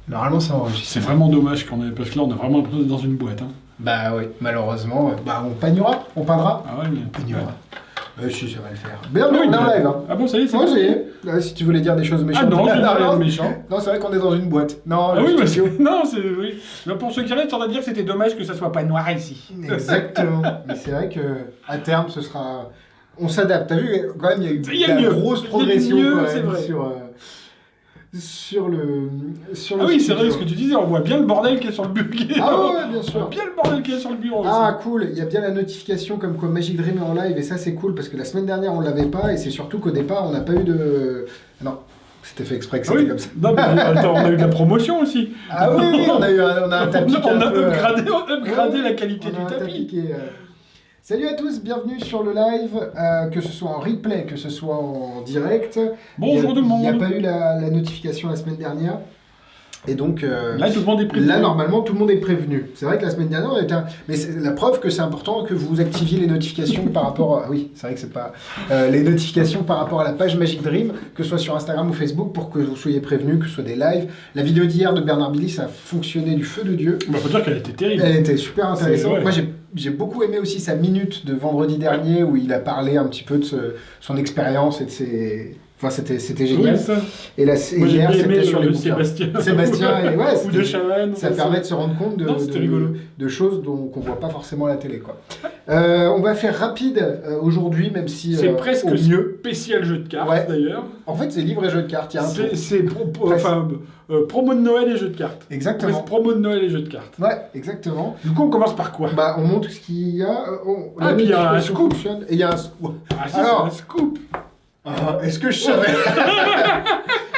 Normalement, ça enregistre. C'est vraiment dommage parce que là, on a vraiment l'impression d'être dans une boîte. Hein. Bah oui, malheureusement. Bah, on peindra. Ah ouais, mais... On peignera. Ouais. Si, ça va le faire. Mais non, on est en live. Hein. Ah bon, ça y est, c'est Ouais, bon. ça y est. Là, si tu voulais dire des choses méchantes. Ah non, je non, rien non, de méchant. non, c'est vrai qu'on est dans une boîte. Non, Ah le oui, mais studio. non, c'est... Oui. Mais pour ceux qui restent, on va dire que c'était dommage que ça soit pas noir ici. Exactement. Mais c'est vrai que à terme, ce sera. On s'adapte. T'as vu, quand même, il y a eu mieux. une grosse Il y a progression mieux, quand même, c'est vrai. sur le. Ah oui, c'est vrai ce que tu disais, on voit bien le bordel qui est sur le bureau. Ah ouais, bien On sûr. voit bien le bordel qui est sur le bureau Ah cool, il y a bien la notification comme quoi Magic Dream est en live et ça c'est cool parce que la semaine dernière on l'avait pas et c'est surtout qu'au départ on n'a pas eu de... Non, c'était fait exprès que c'était oui. comme ça. Non, mais attends, on a eu de la promotion aussi. Ah oui, oui, on a un tapis On a un peu, upgradé la qualité on a du un tapis. qui est, Salut à tous, bienvenue sur le live, que ce soit en replay, que ce soit en direct. Bonjour tout le monde. Il n'y a pas eu la notification la semaine dernière. Et donc, là, tout le monde est prévenu. Là, normalement, tout le monde est prévenu. C'est vrai que la semaine dernière, on était mais c'est la preuve que c'est important que vous activiez les notifications par rapport à... Oui, c'est vrai que c'est pas... les notifications par rapport à la page Magic Dream, que ce soit sur Instagram ou Facebook, pour que vous soyez prévenus, que ce soit des lives. La vidéo d'hier de Bernard Billy, ça a fonctionné du feu de Dieu. Bah, faut dire qu'elle était terrible. Elle était super intéressante. Ouais. Moi, j'ai beaucoup aimé aussi sa minute de vendredi dernier, où il a parlé un petit peu de son expérience et de ses... Enfin, c'était génial. Oui, ça. Et là, Moi, j'ai hier, bien c'était aimé sur les bouquins. Sébastien. Sébastien, et ouais, Ou de Chavannes. ça permet de se rendre compte Non, c'était rigolo. de choses qu'on voit pas forcément à la télé, quoi. On va faire rapide aujourd'hui, même si C'est presque au mieux. spécial jeu de cartes, Ouais. d'ailleurs. En fait, c'est livre et jeu de cartes. Il y a un tour. C'est promo de Noël et jeux de cartes. Exactement. Presque promo de Noël et jeux de cartes. Ouais, exactement. Du coup, on commence par quoi? Bah, on montre ce qu'il y a. Ah, puis il y a un scoop. fonctionne, et il y a un scoop. Ah, si, Alors, c'est un scoop. Est-ce que je savais?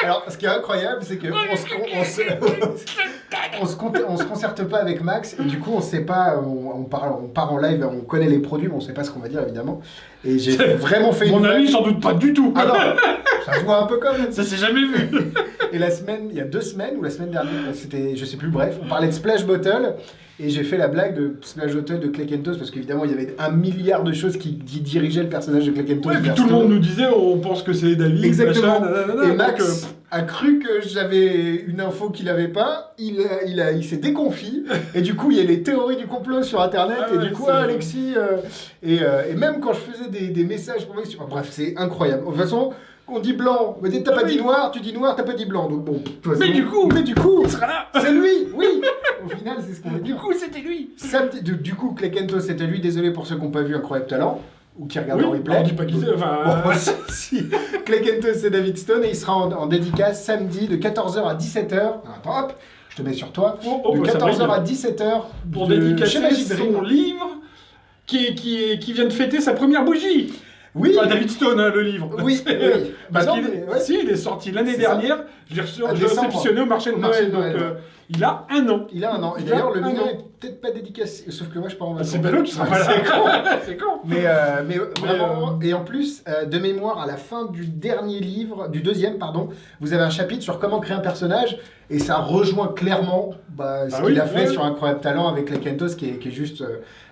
Alors, ce qui est incroyable, c'est que on se concerte pas avec Max, et du coup, on sait pas, on part en live, on connaît les produits, mais on sait pas ce qu'on va dire, évidemment. Et j'ai vraiment fait Mon une... avis, sans doute pas du tout. Ah non, ça se voit un peu comme... Ça s'est jamais vu. Et il y a 2 semaines, ou la semaine dernière, c'était, je sais plus, bref, on parlait de Splash Bottle, et j'ai fait la blague de Splash Bottle de Clequentos, parce qu'évidemment, il y avait 1 milliard de choses qui dirigeaient le personnage de Clequentos. Ouais, puis tout le monde nous disait, on pense que c'est David. Exactement. Machin, et Max a cru que j'avais une info qu'il avait pas, il s'est déconfit, et du coup, il y a les théories du complot sur Internet, Ah et ouais, du coup, c'est- Alexis, et même quand je faisais des messages pour moi, bref, c'est incroyable. De toute façon, on dit blanc, on dit t'as pas dit noir, tu dis noir, t'as pas dit blanc, donc bon. de toute façon- Mais du coup, il sera là. C'est lui, oui. Au final, c'est ce qu'on a dit. Du coup, c'était lui. Samedi, du coup, Clequentos, c'était lui. Désolé pour ceux qui n'ont pas vu Incroyable Talent ou qui regardent Oui, en replay. on dit pas qui c'est, enfin... Bon, si. Clequentos, c'est David Stone et il sera en dédicace samedi de 14h à 17h. Attends, hop, je te mets sur toi. De bah, ça 14h à brille. 17h Pour chez dédicacer Magic son Dream. livre qui vient de fêter sa première bougie. Oui, Pas David Stone, hein, le livre. oui, oui. Bah Parce non, qu'il mais ouais. si, il est sorti l'année C'est ça. dernière. Je l'ai À je l'ai décembre. réceptionné au marché de Au marché Noël. de Noël, Donc, ouais. il a 1 an. Il a 1 an. Et Il d'ailleurs, a le un mien an. est peut-être pas dédicacé, sauf que moi, je pars en vacances. C'est ballot, tu seras pas C'est con. là. C'est con. Mais vraiment, et en plus, de mémoire, à la fin du dernier livre, du deuxième, pardon, vous avez un chapitre sur comment créer un personnage, et ça rejoint clairement ce Ah qu'il oui, a fait ouais. sur Incroyable Talent avec les Kentos, qui est juste...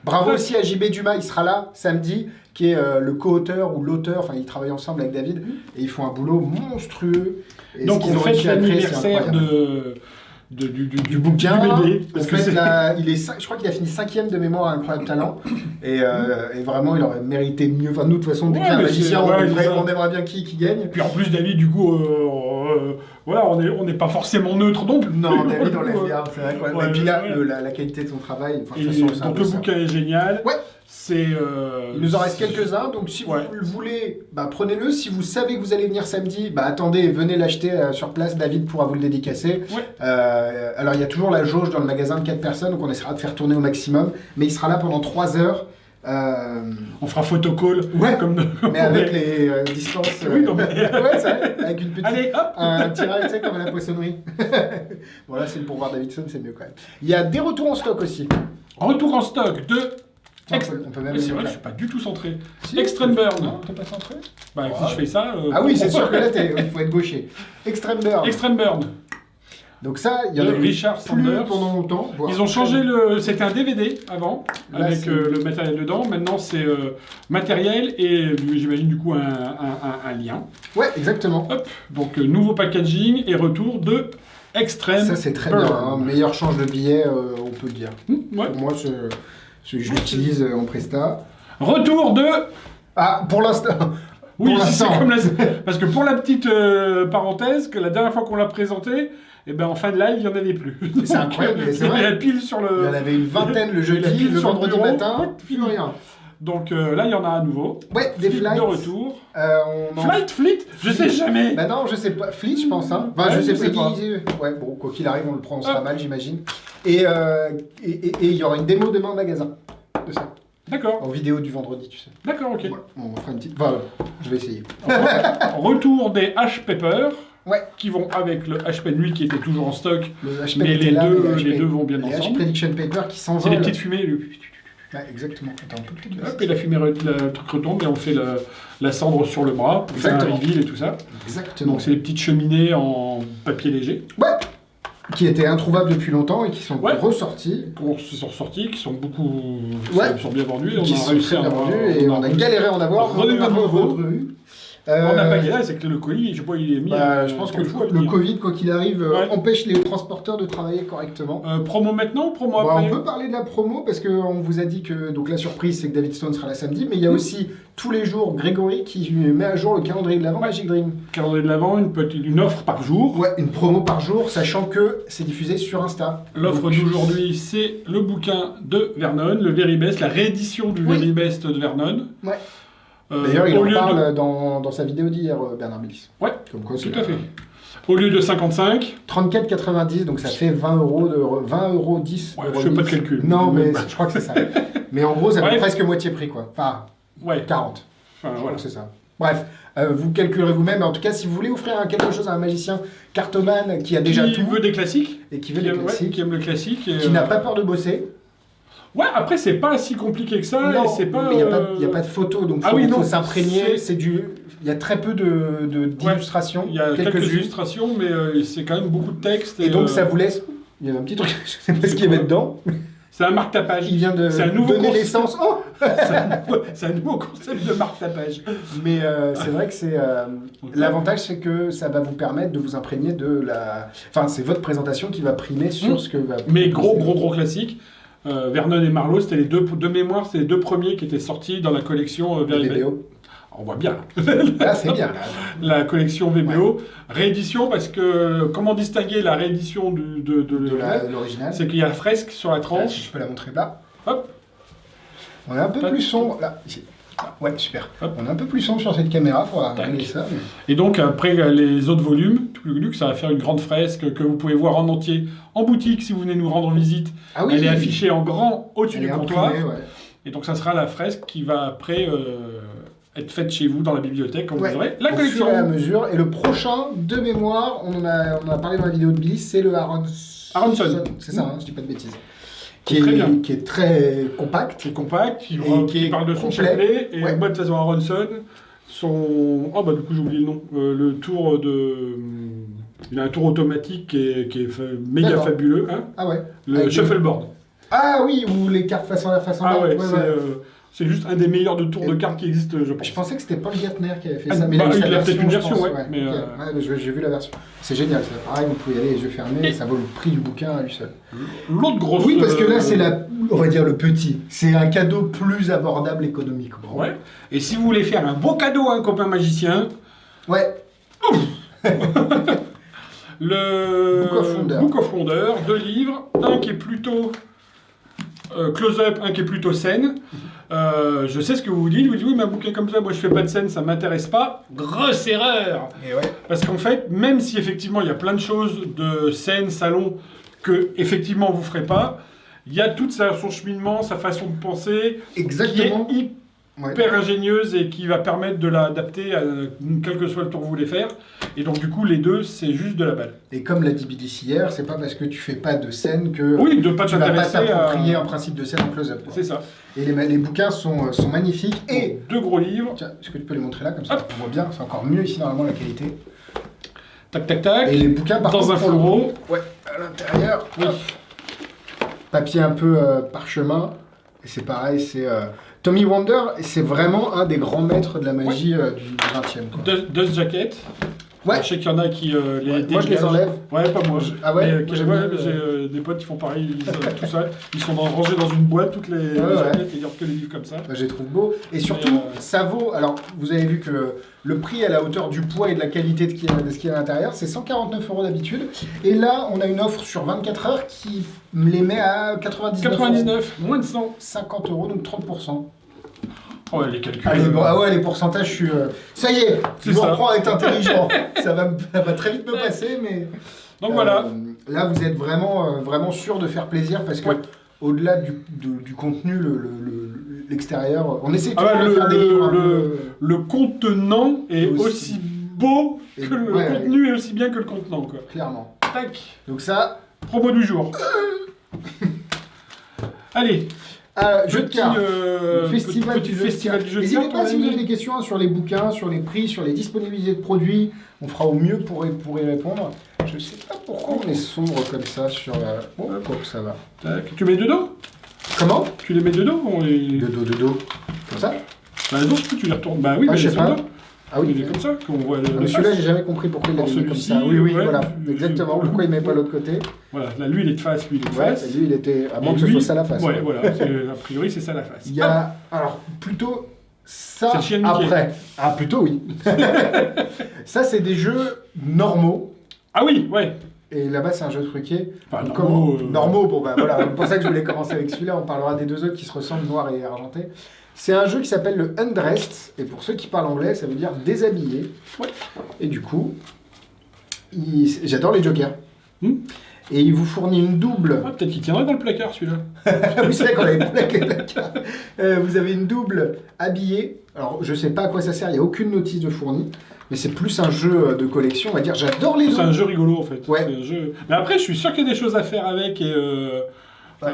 Bravo Ouais. aussi à JB Dumas, il sera là samedi, qui est le co-auteur ou l'auteur, enfin ils travaillent ensemble avec David, et ils font un boulot monstrueux. Et Donc ce qu'ils on ont fête réussi à créer, c'est l'anniversaire incroyable. du bouquin, du bébé. Parce en que fait, c'est... je crois qu'il a fini 5e de mémoire à Incroyable Talent, et vraiment il aurait mérité mieux. Enfin, nous de toute façon, dès Ouais, qu'il y a un mais magicien, c'est- ouais, c'est ça. on aimerait bien qui gagne. Puis en plus, David, du coup, voilà, on n'est pas forcément neutre non plus. Non, David, on Du l'aime coup, bien, c'est vrai. Quoi. ouais, et puis là, ouais. la qualité de son travail, enfin, de Et toute façon, c'est un donc peu le ça. bouquin est génial. Ouais. C'est... Il nous en reste quelques-uns, donc si Ouais. vous le voulez, prenez-le. Si vous savez que vous allez venir samedi, attendez et venez l'acheter sur place. David pourra vous le dédicacer. Ouais. Alors il y a toujours la jauge dans le magasin de 4 personnes, donc on essaiera de faire tourner au maximum. Mais il sera là pendant 3 heures. On fera photocall. Ouais, comme mais avec les distances. Oui, non, mais- ouais, c'est vrai, avec une petite. Allez, hop. Un tirage, tu sais, comme à la poissonnerie. Bon, là, c'est pour voir Davidson, c'est mieux quand même. Il y a des retours en stock aussi. Retour en stock de... Tiens, on peut même. Mais c'est vrai que je suis pas du tout centré. Si, Extreme Burn. Non, t'es pas centré. Bah, Ouais. si je fais ça... Ah oui, c'est sûr que là, il faut être gaucher. Extreme Burn. Extreme Burn. Donc ça, il y en De a eu Richard plus Sanders. pendant longtemps. voire Ils ont changé très- le... C'était un DVD avant, Là, avec c'est- le matériel dedans. Maintenant, c'est matériel et j'imagine du coup un lien. Ouais, exactement. Hop. Donc, nouveau packaging et retour de Extreme. Ça, c'est très Pearl. bien. Hein. Meilleur change de billet, on peut le dire. Ouais. Pour moi, je l'utilise en Presta. Retour de... Ah, pour l'instant. Oui, Pour c'est l'instant. comme la... Parce que pour la petite parenthèse, que la dernière fois qu'on l'a présenté, eh ben, en fin de live, il n'y en avait plus. C'est incroyable, mais c'est Il y vrai. a pile sur le... Il y en avait une vingtaine le Il y a jeudi, pile le sur le vendredi bureau. matin, Ouais, plus rien. Donc là, il y en a à nouveau. Ouais, des flights. De retour. On en- Fleet Je sais jamais. Bah non, je sais pas. Fleet, je pense. Hein. Enfin, Ouais, je sais je sais pas. pas. Ouais, bon, quoi qu'il arrive, on le prononcera Ah. mal, j'imagine. Et il y aura une démo demain au magasin de ça. D'accord. En vidéo du vendredi, tu sais. D'accord, ok. Voilà. On fera une petite. Enfin, je vais essayer. Retour des H-Pepper. Ouais. Qui vont avec le HP Nuit qui était toujours en stock. Le HP Mais était les là, deux- mais les deux vont bien les ensemble. HP Prediction Paper qui C'est s'envolent. les petites fumées. Ouais, exactement. Attends, un peu plus de Hop, et la fumée, le truc retombe et on fait la cendre sur le bras pour faire un Exactement. reveal et tout ça. Exactement. Donc c'est les petites cheminées en papier léger Ouais. Qui étaient introuvables depuis longtemps et qui sont Ouais. ressortis. qui sont ressortis, qui sont beaucoup... Ouais. sont bien vendus. Qui On a sont réussi très à bien en vendus et on a galéré à en avoir. Re- On a nouveau. re- On n'a pas galéré, c'est que le colis, je sais pas, il est mis... je pense que il faut le venir. Covid, quoi qu'il arrive, Ouais. empêche les transporteurs de travailler correctement. Promo maintenant ou promo Bon, après on peut parler de la promo parce qu'on vous a dit que donc la surprise c'est que David Stone sera là samedi, mais il y a aussi tous les jours Grégory qui met à jour le calendrier de l'avant Magic Dream. Calendrier de l'avant, une offre par jour. Ouais, une promo par jour, sachant que c'est diffusé sur Insta. L'offre Donc, d'aujourd'hui, c'est le bouquin de Vernon, le Very Best, la réédition du Oui. Very Best de Vernon. Ouais. D'ailleurs, il au en lieu parle dans sa vidéo d'hier, Bernard Billis. Ouais, Comme quoi, tout à fait. Au lieu de 55, 34,90, donc ça fait 20 euros de 20 euros 10. Ouais, de je fais pas de remise. calcul. Non, mais Ouais. je crois que c'est ça. Mais en gros, ça fait Ouais. presque moitié prix, quoi. Enfin, ouais, 40. enfin, Je crois voilà. que c'est ça. Bref, vous calculerez vous-même. En tout cas, si vous voulez offrir quelque chose à un magicien cartomane qui a déjà Qui tout veut des classiques, et qui veut des classiques, qui aime le classique. Et, qui n'a pas peur de bosser. Ouais, après, c'est pas si compliqué que ça. Non, et c'est pas, mais il n'y a pas de photo, donc Ah faut, oui, faut non, s'imprégner. c'est- Il y a très peu d'illustrations, Il y a quelques quelques-unes. illustrations, mais c'est quand même beaucoup de texte. Et donc ça vous laisse. Il y a un petit truc, je sais pas ce qu'il y avait dedans. C'est un marque-tapage. Il vient de C'est un nouveau donner concept. l'essence. Oh C'est un nouveau concept de marque-tapage. Mais c'est vrai que c'est l'avantage, c'est que ça va vous permettre de vous imprégner de la. Enfin, c'est votre présentation qui va primer sur ce que va. Mais gros classique. Vernon et Marlowe, c'était les deux de mémoire, c'est les deux premiers qui étaient sortis dans la collection Very Best. VBO. On voit bien. Là, c'est bien. Là. La collection VBO. Réédition, parce que comment distinguer la réédition de L'original. c'est qu'il y a la fresque sur la Là, si tranche. je peux la montrer là. Hop. On est un peu Tac. plus sombre. Là, ici. Ouais, super. Hop. On est un peu plus sombre sur cette caméra. Il faudra Tac. régler ça. Mais... Et donc, après les autres volumes, ça va faire une grande fresque que vous pouvez voir en entier en boutique si vous venez nous rendre visite. Ah oui, Elle est affichée en grand au-dessus elle du est comptoir. imprimée, ouais. Et donc, ça sera la fresque qui va après être faite chez vous dans la bibliothèque quand Ouais, vous aurez la au collection. fur et à mesure. Et le prochain, de mémoire, on en a parlé dans la vidéo de Billy, c'est le Aronson. C'est ça, hein, je dis pas de bêtises. Très bien. Qui est très compact. Qui est compact, qui qui est parle de son complet. chapelet. Et Ouais. moi, de toute façon, Aronson, oh, bah, du coup, j'ai oublié le nom. Le tour de. Il a un tour automatique qui est méga D'accord. fabuleux. Hein, Ah ouais. le Avec shuffleboard. Ah oui, ou les cartes façon Ah bas. ouais, Ouais, c'est, ouais. c'est juste un des meilleurs de tours Et- de cartes qui existe, je pense. Je pensais que c'était Paul Gertner qui avait fait Ah, ça, mais bah, eu il sa a peut-être une je version, pense, ouais, mais, ok. Ouais, j'ai vu la version. C'est génial, ça. Pareil, vous pouvez y aller les yeux fermés, et ça vaut le prix du bouquin à lui seul. L'autre grosse. Oui, parce que là, c'est on va dire le petit. C'est un cadeau plus abordable économiquement. Ouais. Et si vous voulez faire un beau cadeau à un copain magicien, Ouais. le Book of Wonder. Book of Wonder, 2 livres, un qui est plutôt close-up, un qui est plutôt scène. Je sais ce que vous vous dites oui, mais un bouquin comme ça, moi je fais pas de scène, ça m'intéresse pas. Grosse erreur. Et ouais. Parce qu'en fait, même si effectivement il y a plein de choses de scène, salon, que effectivement vous ferez pas, il y a tout son cheminement, sa façon de penser, Exactement. qui est hyper ingénieuse et qui va permettre de l'adapter à quel que soit le tour que vous voulez faire. Et donc du coup, les deux, c'est juste de la balle. Et comme l'a dit Billy hier, c'est pas parce que tu fais pas de scène que Oui, de pas tu vas pas s'intéresser t'approprier à... un principe de scène en close-up. quoi. C'est ça. Et les bouquins sont magnifiques. Et, 2 gros livres. tiens, est-ce que tu peux les montrer là, comme ça Hop. on voit bien, c'est encore mieux ici normalement la qualité. Tac, tac, tac. Et les bouquins par Dans contre, un pour le fourreau. coup, ouais, à l'intérieur, Oui. papier un peu parchemin. Et c'est pareil, c'est Tommy Wonder, c'est vraiment un des grands maîtres de la magie du 20e. quoi. Dust Jacket. Ouais. Je sais qu'il y en a qui les Ouais, moi, je les dégagent. enlève. Ouais, pas moi. Ah ouais, Mais, moi, j'aime bien, j'ai des potes qui font pareil, ils, tout ça. Ils sont rangés dans une boîte, toutes les Ouais. jaquettes, et ils gardent que les livres comme ça. Bah, je les trouve beaux. Et surtout, ça vaut. Alors, vous avez vu que le prix à la hauteur du poids et de la qualité de ce qu'il y a à l'intérieur, c'est 149 € d'habitude. Et là, on a une offre sur 24 heures qui me les met à 99 €. 99, moins de 100. 50 €, donc 30%. Ouais, les calculs. Allez, bon, ah ouais, les pourcentages, je suis. Ça y est, je C'est me ça. reprends à être intelligent. ça va très vite me passer, mais. Donc voilà. Là, vous êtes vraiment sûr de faire plaisir parce que, Ouais. au-delà du contenu, l'extérieur, on essaie toujours Ah ouais, de faire des livres un peu. le contenant est Aussi. aussi beau Et que le ouais, contenu est aussi bien que le contenant, quoi. Clairement. Tac. Donc, ça, Promo du jour. Allez. jeu de Petit, cartes. Festival petit du jeu de festival cartes. du jeu de N'hésitez cartes, pas on si a vous dit. avez des questions sur les bouquins, sur les prix, sur les disponibilités de produits. On fera au mieux pour y répondre. Je sais pas pourquoi on est sombre comme ça sur. Oh, quoi que ça va. Tac. Tu mets de dos. Comment Tu les mets de dos on les... De dos. Comme ça Bah non, je peux, tu les retournes. Bah oui, Ah, mais je les sais pas. soldats. Ah oui. Il est comme ça qu'on voit le Mais celui-là, face. j'ai jamais compris pourquoi il Alors, l'avait mis comme celui-ci, ça. Oui, ouais, voilà. tu- Exactement. Pourquoi il met pas l'autre côté. Voilà, là, lui, il est de face, lui, il est de Ouais, face. lui, il était. À moins Et que ce lui- soit ça la face. Ouais, voilà. A priori, c'est ça la face. Il y a. Alors, plutôt. Ça, C'est le chien de Mickey. après. Ah, plutôt, oui. Ça, c'est des jeux normaux. Ah oui, ouais. Et là-bas, c'est un jeu truqué. Enfin, Donc, normaux, normaux, bon, bah voilà. C'est pour ça que je voulais commencer avec celui-là. On parlera des deux autres qui se ressemblent, noir et argenté. C'est un jeu qui s'appelle le Undressed. Et pour ceux qui parlent anglais, ça veut dire déshabillé. Ouais. Et du coup, j'adore les jokers. Hmm. Et il vous fournit une double. Ah, peut-être qu'il tiendrait dans le placard, celui-là. Oui, c'est vrai qu'on avait pas avec les placards. Vous avez une double habillée. Alors, je sais pas à quoi ça sert, il n'y a aucune notice de fourni. Mais c'est plus un jeu de collection, on va dire. J'adore les C'est un doubles. jeu rigolo, en fait. Ouais. C'est un jeu... Mais après, je suis sûr qu'il y a des choses à faire avec et Ouais.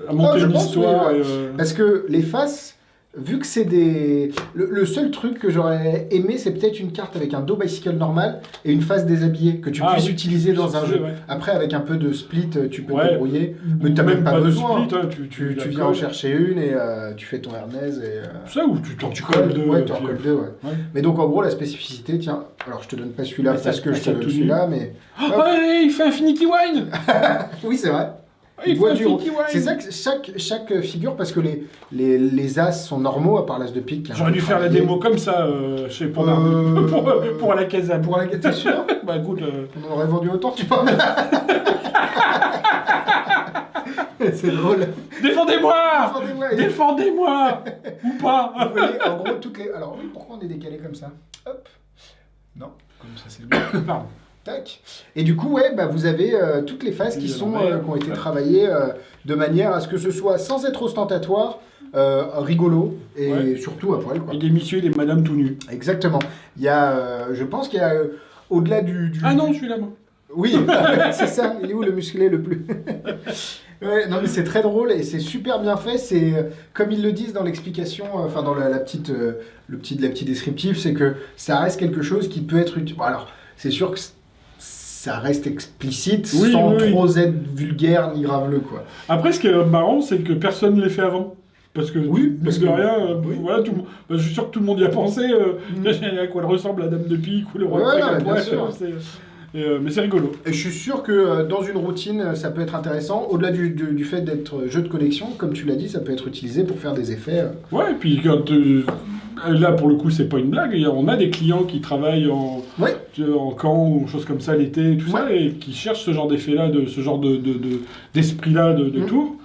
à monter je une pense, histoire. oui, Et, Parce que les faces, vu que c'est des. Le seul truc que j'aurais aimé, c'est peut-être une carte avec un dos bicycle normal et une face déshabillée que tu Ah puisses oui, utiliser dans un jeu. ouais. Après, avec un peu de split, tu peux te Ouais. débrouiller. Mais t'as même pas de besoin. split, hein, Tu la viens en colles. chercher une et tu fais ton Hermès et. Ça, ou tu t'en Tu colles colles deux. ouais, tu en puis, colles deux, ouais. ouais. Mais donc en gros la spécificité, tiens, alors je te donne pas celui-là Mais ça- parce que je ça te donne tout nu. celui-là, mais Oh, ouais, il fait Infinity Wine. oui c'est vrai. Il boit fait du Infinity Wine. C'est ça que chaque figure parce que les as sont normaux à part l'as de pique. qui est un J'aurais peu dû faire la travaillé. démo comme ça chez pour pour la casa. Pour la t'es sûr Bah écoute, On aurait vendu autant, tu penses? C'est drôle. défendez-moi. Défendez-moi. Défendez-moi ou pas. Vous voyez, en gros toutes les. Alors oui, pourquoi on est décalé comme ça? Hop. Non, comme ça c'est bien. Pardon. Tac. Et du coup, ouais, bah, vous avez toutes les phases Oui, qui à sont l'envers. qui ont été Ouais. travaillées de manière à ce que ce soit sans être ostentatoire, rigolo et Ouais. surtout à poil, quoi. Et des messieurs et des madames tout nus. Exactement. Il y a, je pense qu'il y a au-delà du. Ah non, je suis là moi. Oui, c'est ça. Il est où le musclé le plus? Ouais, non mais c'est très drôle et c'est super bien fait. C'est comme ils le disent dans l'explication, enfin dans la petite, la petite descriptif, c'est que ça reste quelque chose qui peut être utile. Bon, alors, c'est sûr que ça reste explicite Oui, sans oui, oui. trop être vulgaire ni graveleux quoi. Après, ce qui est marrant, c'est que personne ne l'ait fait avant. Parce que, Oui, parce parce que que- rien, oui. voilà, tout, bah, je suis sûr que tout le monde y a pensé. À quoi elle ressemble la dame de pique ou le roi Ouais, de non, Pique à mais bien poil, sûr. mais c'est rigolo. Et je suis sûr que dans une routine, ça peut être intéressant. Au-delà du fait d'être jeu de collection, comme tu l'as dit, ça peut être utilisé pour faire des effets. Ouais, et puis quand, là, pour le coup, c'est pas une blague. On a des clients qui travaillent Ouais. en camp ou choses comme ça l'été, tout ça, et qui cherchent ce genre d'effet-là, ce genre d'esprit-là, de Mhm. tout.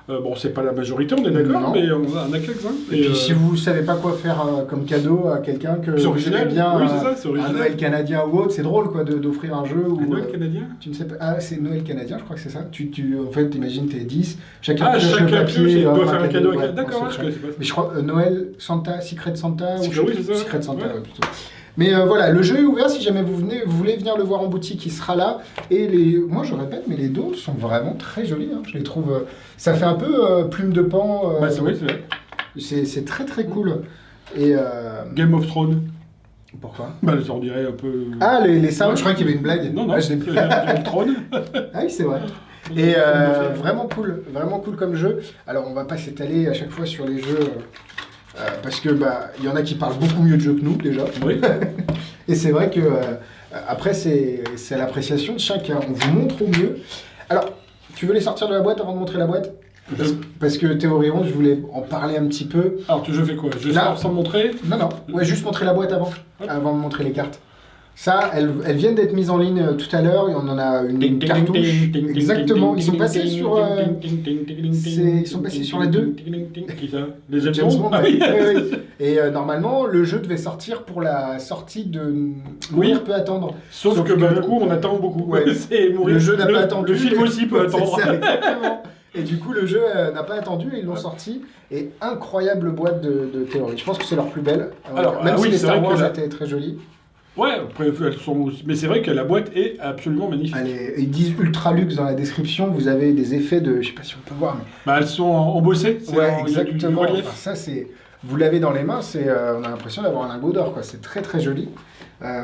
Bon, c'est pas la majorité, on est d'accord, Non. mais on a quelques-uns. Et puis si vous savez pas quoi faire comme cadeau à quelqu'un que c'est vous original, aimez bien, oui, c'est ça, c'est un original. Noël canadien ou autre, c'est drôle quoi d'offrir un jeu où Un Noël canadien. tu ne sais pas. Ah, c'est Noël canadien, je crois que c'est ça. En fait, t'imagines t'es 10, chacun Ah, pioche le chacun papier, pioche et offre doit un faire un cadeau à ouais, quelqu'un. D'accord, on je sait connaissais pas. Mais je crois Noël Santa, Secret Santa ou Secret, oui, c'est ça. Secret Santa Ouais. ouais, plutôt. Mais voilà, le jeu est ouvert si jamais vous voulez venir le voir en boutique, il sera là. Et moi je répète, mais les dos sont vraiment très jolis. Hein. Je les trouve. Ça fait un peu plume de pan. Bah, c'est vrai, c'est vrai. C'est très très cool. Et Game of Thrones. pourquoi? Bah, on dirait un peu. Ah, les sables, je crois qu'il y avait une blague. Non, non, Ah, je l'ai pris. Game of Thrones. Ah oui, c'est vrai. Et vraiment cool comme jeu. Alors on va pas s'étaler à chaque fois sur les jeux parce que bah il y en a qui parlent beaucoup mieux de jeux que nous déjà. Oui. Et c'est vrai que Après, c'est à l'appréciation de chacun. On vous montre au mieux. Alors, tu veux les sortir de la boîte avant de montrer la boîte? Parce que Théorie 11, je voulais en parler un petit peu. Alors, je fais quoi? Je sors sans montrer? Non. Ouais, juste montrer la boîte avant de montrer les cartes. Ça, elles viennent d'être mises en ligne tout à l'heure. On en a une cartouche. Exactement. Ils sont passés sur. Ils sont passés sur la 2. Qui ça? Les James Bond. Ah oui. Oui. Et normalement, le jeu devait sortir pour la sortie de Mourir peut attendre. Sauf que du coup, on attend beaucoup. Ouais. Le jeu n'a pas attendu. Le film aussi peut attendre. Ça, exactement. Et du coup, le jeu n'a pas attendu et ils l'ont sorti. Et incroyable boîte de théorie. Je pense que c'est leur plus belle. Alors, même si les Star Wars que étaient très jolies. Ouais, après, elles sont... mais c'est vrai que la boîte est absolument magnifique. Ils disent ultra luxe dans la description. Vous avez des effets de, je sais pas si on peut voir, mais bah, elles sont embossées. Ouais, exactement. Enfin, ça c'est, vous l'avez dans les mains, on a l'impression d'avoir un lingot d'or, quoi. C'est très très joli.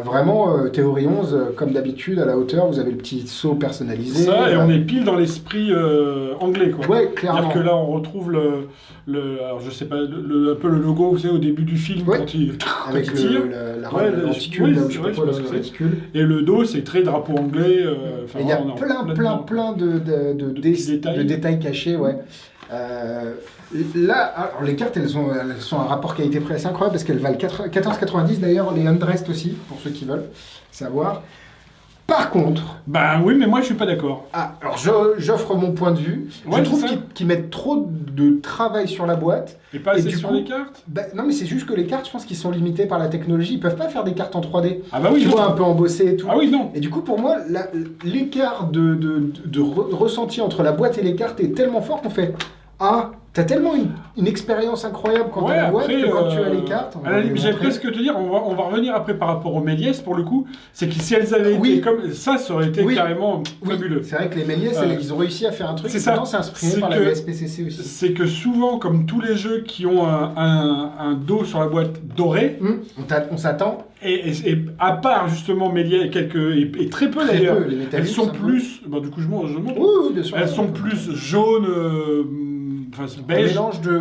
Vraiment, Théorie 11, comme d'habitude, à la hauteur, vous avez le petit seau personnalisé. Ça, et on est pile dans l'esprit anglais, quoi. Ouais, clairement. C'est-à-dire que là, on retrouve alors je sais pas, un peu le logo, vous savez, au début du film, quand il tire. La réticule, là où je sais pas quoi, le réticule. Et le dos, c'est très drapeau anglais. Et il y a plein de détails cachés, ouais. Là, alors les cartes, elles sont un rapport qualité-prix assez incroyable parce qu'elles valent 14,90 d'ailleurs, les Undressed aussi, pour ceux qui veulent savoir. Par contre... Ben oui, mais moi je suis pas d'accord. Alors j'offre mon point de vue. Je trouve qu'ils mettent trop de travail sur la boîte. Et pas assez sur les cartes non, mais c'est juste que les cartes, je pense qu'ils sont limités par la technologie. Ils peuvent pas faire des cartes en 3D. Ah bah oui, tu vois, un peu embossées et tout. Ah oui, non. Et du coup, pour moi, l'écart de ressenti entre la boîte et les cartes est tellement fort qu'on fait... T'as tellement une expérience incroyable quand t'as la boîte que quand tu as les cartes. J'allais presque te dire, on va revenir après par rapport aux Méliès pour le coup. C'est que si elles avaient été comme ça, ça aurait été carrément fabuleux. C'est vrai que les Méliès, ils ont réussi à faire un truc. C'est ça. C'est inspiré par la SPCC aussi. C'est que souvent, comme tous les jeux qui ont un dos sur la boîte doré, on s'attend. Et à part justement Méliès et très peu d'ailleurs, elles sont plus. Bah, du coup, je montre. Oui, bien sûr. Elles sont plus jaunes. Beige. Un mélange de...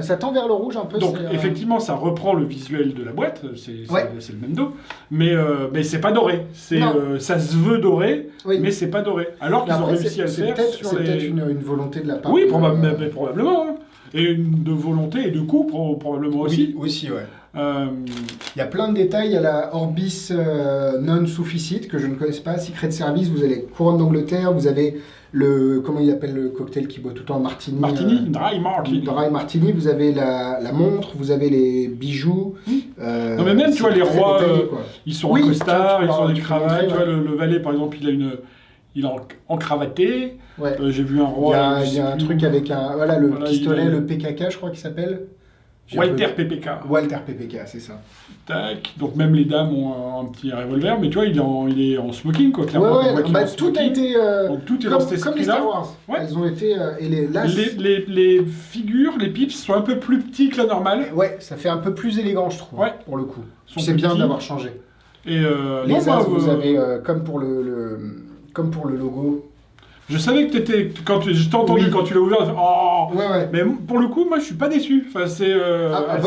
ça tend vers le rouge un peu. Donc effectivement, ça reprend le visuel de la boîte, c'est le même dos, mais c'est pas doré. Ça se veut doré, mais c'est pas doré. Alors qu'ils ont réussi à le faire sur les... C'est peut-être une volonté de la part. Oui, probablement. Hein. Et de volonté et de coût, probablement aussi. Oui, aussi, ouais. Il y a plein de détails. Il y a la Orbis non-sufficit, que je ne connais pas. Secret Service, vous avez les couronnes d'Angleterre, vous avez comment il appelle le cocktail qui boit tout le temps, Martini. Dry Martini. Dry Martini, vous avez la montre, vous avez les bijoux. Non mais même, tu vois, les rois, ils sont en costard, ils ont des cravates. Tu vois, le valet, par exemple, il est encravaté. Ouais. J'ai vu un roi... Il y a un truc avec le pistolet, le PKK, je crois qu'il s'appelle. Walter PPK. Walter PPK, c'est ça. Tac. Donc même les dames ont un petit revolver, mais tu vois, il est en smoking, quoi. Clairement, tout a été donc, tout est dans cet comme les Star Wars. Ouais. Elles ont été les figures, les pips sont un peu plus petits que la normale. Ouais, ça fait un peu plus élégant, je trouve. Ouais. Pour le coup. C'est bien d'avoir changé. Et les as, vous avez comme pour le logo. Je savais que t'étais... Je t'ai entendu quand tu l'as ouvert, ouais. Mais pour le coup, moi, je suis pas déçu. Enfin, c'est...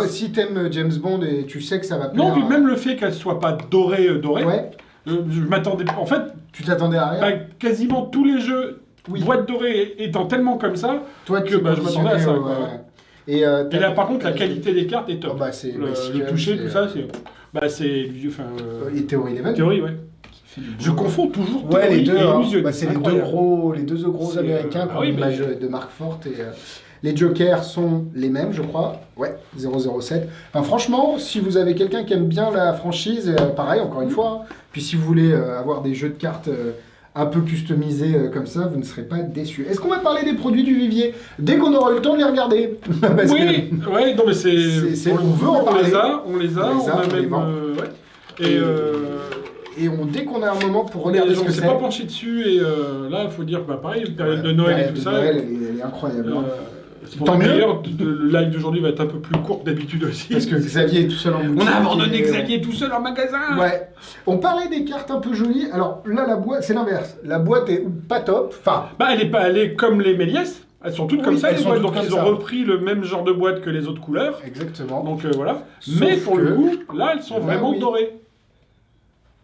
si t'aimes James Bond et tu sais que ça va plaire... Non, puis même le fait qu'elle soit pas dorée... Ouais. Je m'attendais... En fait... Tu t'attendais à rien. Quasiment tous les jeux, boîte dorée étant tellement comme ça, toi, que je m'attendais à ça. Et là, par contre, la qualité des cartes est top. Le toucher, tout ça, c'est... Et Théorie 11. Théorie, ouais. Je confonds toujours les deux. Illusion. C'est les deux gros américains qui ont une image de marque forte. Et, les jokers sont les mêmes, je crois. Ouais, 007. Enfin, franchement, si vous avez quelqu'un qui aime bien la franchise, pareil, encore une fois. Puis si vous voulez avoir des jeux de cartes un peu customisés comme ça, vous ne serez pas déçus. Est-ce qu'on va parler des produits du vivier dès qu'on aura eu le temps de les regarder? Non mais c'est... On veut en parler. On les a même... Et dès qu'on a un moment pour regarder ce que c'est... On s'est pas penché dessus, et là, il faut dire, pareil, période de Noël et tout ça... Noël, elle est incroyable. Tant mieux. D'ailleurs, le live d'aujourd'hui va être un peu plus court que d'habitude aussi. Parce que Xavier est tout seul en boutique. On a abandonné Xavier tout seul en magasin. Ouais. On parlait des cartes un peu jolies. Alors là, la boîte, c'est l'inverse. La boîte est pas top. Enfin... elle est comme les Méliès. Elles sont toutes comme ça, les boîtes. Donc ils ont repris le même genre de boîte que les autres couleurs. Exactement. Donc voilà. Mais pour le coup, là, elles sont vraiment dorées.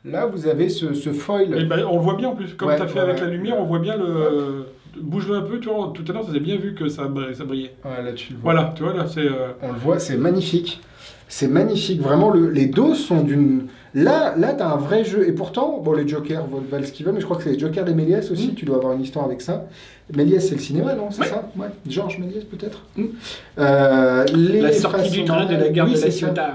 Là, vous avez ce foil. Et ben, on le voit bien en plus, comme Ouais, tu as fait ouais, avec la ouais. lumière, on voit bien le. Bouge-le un peu, tu vois, tout à l'heure, tu as bien vu que ça brillait. Ouais, là, tu le vois. Voilà, tu vois, là, c'est. On le voit, c'est magnifique. C'est magnifique. Vraiment, les doses sont d'une. Là, t'as un vrai jeu. Et pourtant, bon, les jokers valent ce qu'ils veulent, mais je crois que c'est les jokers des Méliès aussi. Tu dois avoir une histoire avec ça. Méliès, c'est le cinéma, non? C'est Ouais. ça? Ouais. Georges Méliès, peut-être? La sortie du train de la gare oui, de la c'est ça. Ciotat.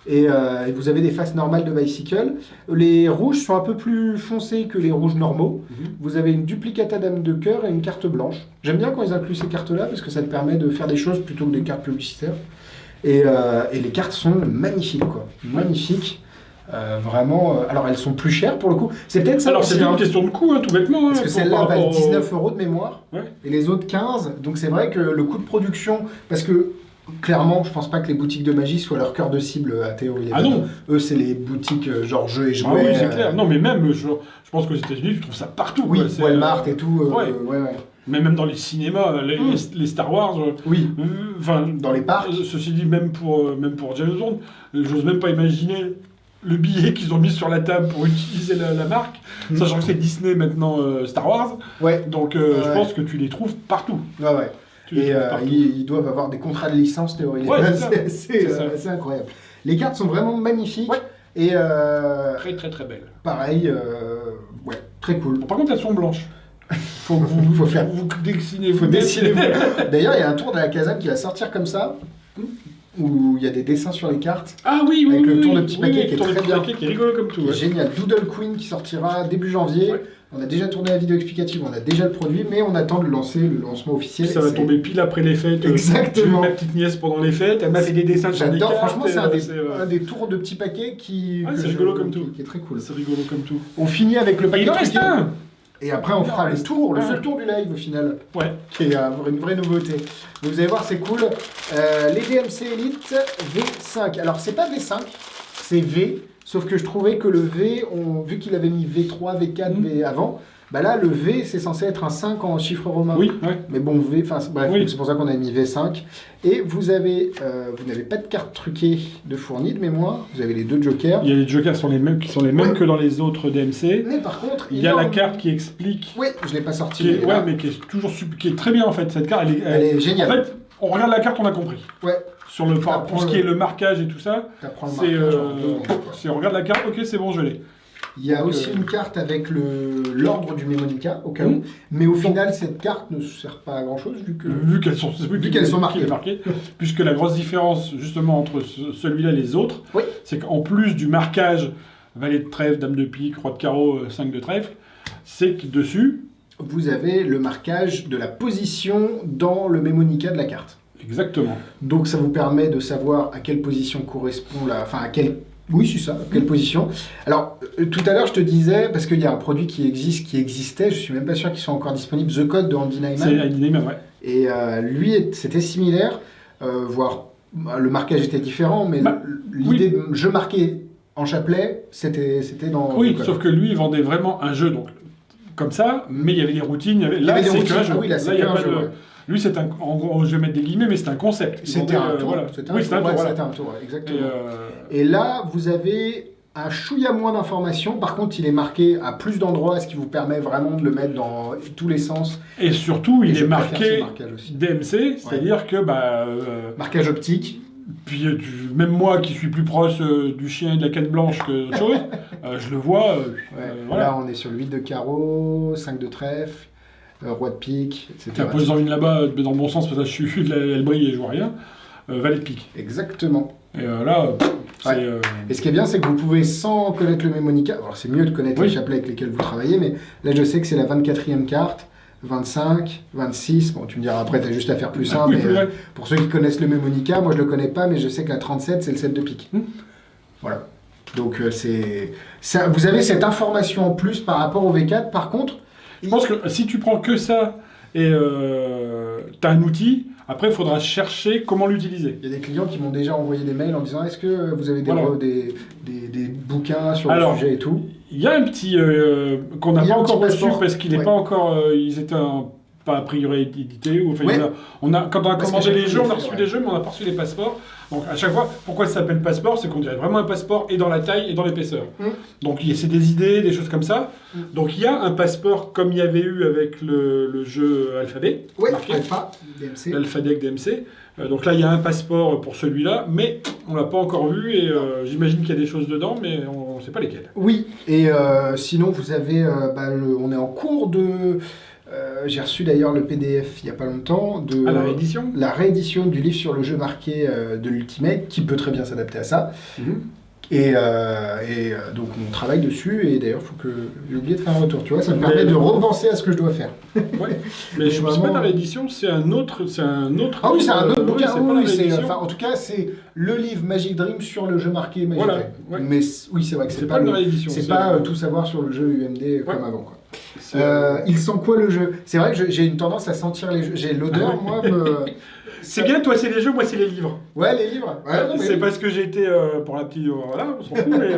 Et vous avez des faces normales de bicycle. Les rouges sont un peu plus foncés que les rouges normaux. Vous avez une duplicata dame de cœur et une carte blanche. J'aime bien quand ils incluent ces cartes-là parce que ça te permet de faire des choses plutôt que des cartes publicitaires. Et les cartes sont magnifiques, quoi. Magnifiques. Vraiment. Alors elles sont plus chères pour le coup. C'est peut-être ça Alors, aussi, c'est hein, une question de coût, hein, tout bêtement. parce hein, que par celle-là rapport valent au- 19 € de mémoire Ouais. et les autres 15. Donc c'est vrai que le coût de production. Parce que clairement, je pense pas que les boutiques de magie soient leur cœur de cible à Théorie. Ah non. Eux, c'est les boutiques genre jeux et jouets. Ah oui, c'est clair. Non, mais même, je pense qu'aux États-Unis, tu trouves ça partout. Oui, quoi. C'est, Walmart et tout. ouais. Ouais. Mais même dans les cinémas, les Star Wars. Oui, Enfin, dans les parcs. Ceci dit, même pour James Bond, j'ose même pas imaginer le billet qu'ils ont mis sur la table pour utiliser la marque, sachant que c'est Disney maintenant Star Wars. Ouais, Donc je pense que tu les trouves partout. ouais. Tu les Et trouves partout. ils doivent avoir des contrats de licence Théorie. Ouais, c'est ça. C'est ça. c'est incroyable. Les cartes sont vraiment magnifiques. Ouais. Et Très très très belle. pareil, ouais, très cool. Par contre, elles sont blanches. Faut que vous, Faut faire- vous dessinez. Il faut dessiner. D'ailleurs, il y a un tour de la Kazam qui va sortir comme ça, où il y a des dessins sur les cartes. Ah oui, oui, Avec le oui, tour de oui, petit oui, paquet oui, qui est le tour de très petit bien. paquet qui est rigolo comme tout. Qui est Ouais. génial. Doodle Queen qui sortira début janvier. Ouais. On a déjà tourné la vidéo explicative, on a déjà le produit, mais on attend de lancer le lancement officiel. Ça va C'est- tomber pile après les fêtes. Exactement. J'ai eu ma petite nièce pendant les fêtes, elle m'a fait des dessins sur des J'adore, cartes. franchement, c'est et, un des tours de petits paquets qui, Ah, que c'est je- rigolo comme tout. qui est très cool. C'est rigolo comme tout. On finit avec le Et paquet il en reste truqué. un. Et après, on Il en fera le reste tour, le un. seul tour du live au final, Ouais. qui est une vraie nouveauté. Mais vous allez voir, c'est cool. Les DMC Elite V5. Alors, c'est pas V5, c'est V. Sauf que je trouvais que le V, vu qu'il avait mis V3, V4, V avant, bah là, le V, c'est censé être un 5 en chiffre romain. Oui, ouais. Mais bon, V, enfin bref, Oui. donc c'est pour ça qu'on a mis V5. Et vous n'avez pas de carte truquée de fournie de mémoire. Vous avez les deux jokers. Il y a les jokers qui sont les mêmes Ouais. que dans les autres DMC. Mais par contre, Il y a la en- carte qui explique. Oui, je l'ai pas sorti. Qui est, mais ouais, là, mais qui est toujours qui est très bien en fait. Cette carte, elle est géniale. En fait, on regarde la carte, on a compris. Ouais, Sur le T'apprends pour ce qui le- est le marquage et tout ça, t'apprends le c'est marquage en 2 secondes, quoi. on regarde la carte, ok, c'est bon, je l'ai. Il y a Donc, aussi une carte avec l'ordre du Mémonica, au cas où. Mhm. Mais au final, cette carte ne sert pas à grand chose, vu que. Vu qu'elles sont, marquées. Puisque la grosse différence justement entre celui-là et les autres, Oui. c'est qu'en plus du marquage valet de trèfle, dame de pique, roi de carreau, 5 de trèfle, c'est que dessus, Vous avez le marquage de la position dans le Mémonica de la carte. exactement. Donc ça vous permet de savoir à quelle position correspond la... Enfin, à quelle... Oui, c'est ça, à quelle position. Alors, tout à l'heure, je te disais, parce qu'il y a un produit qui existait, je suis même pas sûr qu'il soit encore disponible, The Code de Andy C'est Nyman. Andy Nyman, ouais. Et lui, c'était similaire, voire le marquage était différent, mais Bah, l'idée de jeu marqué en chapelet, c'était dans Oui, The Code. sauf que lui, il vendait vraiment un jeu, donc comme ça, mais il y avait des routines. Il y Là, avait des c'est routines. qu'un jeu. Ah oui, là, c'est il y a qu'un pas jeu, de- ouais. Lui, c'est un. En gros, je vais mettre des guillemets, mais c'est un concept. Il C'était vendait, un tour. voilà. C'était Oui, c'était un tour. ouais, voilà. c'était un tour, Et, exactement. Et là, vous avez un chouïa moins d'informations. Par contre, il est marqué à plus d'endroits, ce qui vous permet vraiment de le mettre dans tous les sens. et surtout, Et il je est préfère ce marqué marquage aussi. DMC, c'est-à-dire que Marquage optique. puis même moi qui suis plus proche du chien et de la canne blanche que d'autres choses, je le vois. Voilà. Là, on est sur le 8 de carreau, 5 de trèfle, roi de pique, etc. Tiens, posant une là-bas, mais dans le bon sens, parce que là, je suis, elle brille et je vois rien. Valet de pique. Exactement. Et là, c'est. Ouais. Et ce qui est bien, c'est que vous pouvez, sans connaître le Mémonica, alors c'est mieux de connaître Oui. les chapelets avec lesquels vous travaillez, mais là, je sais que c'est la 24e carte. 25, 26, bon tu me diras après, t'as juste à faire plus simple, oui, mais plus vrai. pour ceux qui connaissent le Mémonica, moi je le connais pas, mais je sais que la 37 c'est le 7 de pique. Voilà. Donc vous avez cette information en plus par rapport au V4, par contre... Je pense que si tu prends que ça et tu as un outil, après il faudra chercher comment l'utiliser. Il y a des clients qui m'ont déjà envoyé des mails en disant est-ce que vous avez Voilà. des bouquins sur Alors, le sujet et tout. Il y a un petit qu'on n'a Il y a pas un encore petit reçu passeport. parce qu'il n'est Ouais. pas encore. Ils étaient pas a priori édité. Ou, enfin, Ouais. quand on a Parce commandé qu'à chaque les fois, jeux, il on a fait, reçu ouais. les jeux, mais on n'a pas reçu les passeports. Donc à chaque fois, pourquoi ça s'appelle passeport? C'est qu'on dirait vraiment un passeport et dans la taille et dans l'épaisseur. Donc c'est des idées, des choses comme ça. Donc il y a un passeport comme il y avait eu avec le jeu Alphabet. Ouais, marqué. Alpha, DMC. L'Alpha-Deck DMC. Donc là, il y a un passeport pour celui-là, mais on l'a pas encore vu et j'imagine qu'il y a des choses dedans, mais on ne sait pas lesquelles. Oui, et sinon vous avez, on est en cours de, j'ai reçu d'ailleurs le PDF il n'y a pas longtemps, de À la réédition. la réédition du livre sur le jeu marqué de l'Ultimate, qui peut très bien s'adapter à ça. Et donc on travaille dessus, et d'ailleurs il faut que j'ai oublié de faire un retour, tu vois, ça me permet de repenser à ce que je dois faire. Ouais. Mais je ne sais pas dans la réédition, c'est un autre. Ah oui, c'est un autre bouquin, c'est pas la oui, réédition. en tout cas c'est le livre Magic Dream sur le jeu marqué Magic Voilà, Dream. ouais. Mais oui, c'est vrai que C'est pas une réédition. c'est pas tout savoir sur le jeu UMD comme avant, quoi. C'est, Il sent quoi le jeu? C'est vrai que j'ai une tendance à sentir les jeux. J'ai l'odeur, moi. C'est bien, toi c'est les jeux, moi c'est les livres. Ouais, les livres. Ouais, non, mais C'est oui. parce que j'ai été, pour la petite... voilà, on s'en fout, mais...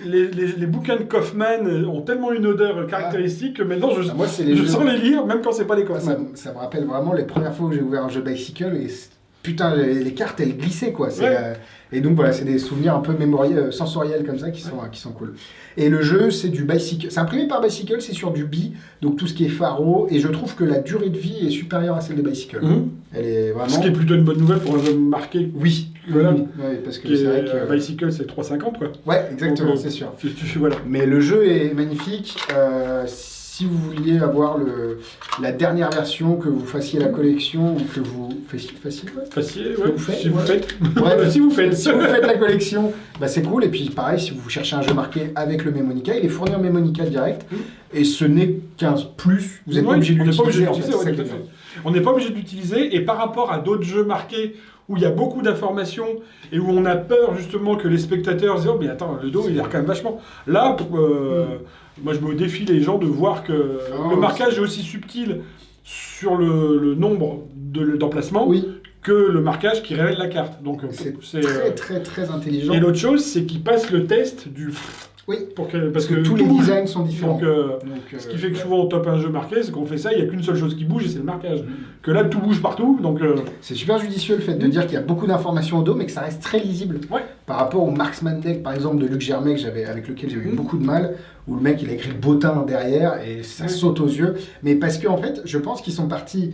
les bouquins de Kaufman ont tellement une odeur caractéristique que maintenant Ah, moi, c'est les je jeux. sens les livres, même quand c'est pas les Moi, Kaufman. ça me rappelle vraiment les premières fois où j'ai ouvert un jeu Bicycle et putain, les cartes elles glissaient quoi. Ouais. Et donc voilà, c'est des souvenirs un peu sensoriels comme ça qui sont cool. Et le jeu, c'est du Bicycle. C'est imprimé par Bicycle, c'est sur du bi, donc tout ce qui est faro. Et je trouve que la durée de vie est supérieure à celle des Bicycle. Elle est vraiment. Ce qui est plutôt une bonne nouvelle pour un jeu marqué. Oui, Voilà. oui, parce que Qui c'est est, vrai que. Bicycle c'est 3,50 quoi. Ouais, exactement, Donc, c'est sûr. Voilà. Mais le jeu est magnifique. Si vous vouliez avoir la dernière version, que vous fassiez la collection ou que vous fassiez quoi Facile, Que ouais. vous faites, Si vous ouais. faites. Ouais, Si vous faites. Si vous faites la collection, bah c'est cool. Et puis pareil, si vous cherchez un jeu marqué avec le Memonica, il est fourni en Memonica direct. Et ce n'est qu'un plus. Vous n'êtes pas Oui, obligé de on n'est pas obligé l'utiliser. de l'utiliser, ouais, tout à fait. On n'est pas obligé de l'utiliser, et par rapport à d'autres jeux marqués où il y a beaucoup d'informations et où on a peur justement que les spectateurs disent oh mais attends, le dos il a l'air quand même vachement. Là, moi je me défie les gens de voir que le marquage est aussi subtil sur le nombre d'emplacements Oui, que le marquage qui révèle la carte. Donc c'est très intelligent. Et l'autre chose, c'est qu'ils passent le test du. Oui, Parce que tous les tout bouge. designs sont différents. Donc, ce qui fait que souvent on top un jeu marqué, c'est qu'on fait ça, il n'y a qu'une seule chose qui bouge et c'est le marquage. Que là tout bouge partout, donc C'est super judicieux le fait de dire qu'il y a beaucoup d'informations au dos, mais que ça reste très lisible. Ouais. Par rapport au Marksman Deck, par exemple, de Luc Germain, avec lequel j'ai eu beaucoup de mal, où le mec il a écrit Botin derrière et ça saute aux yeux. Mais parce qu'en fait, je pense qu'ils sont partis.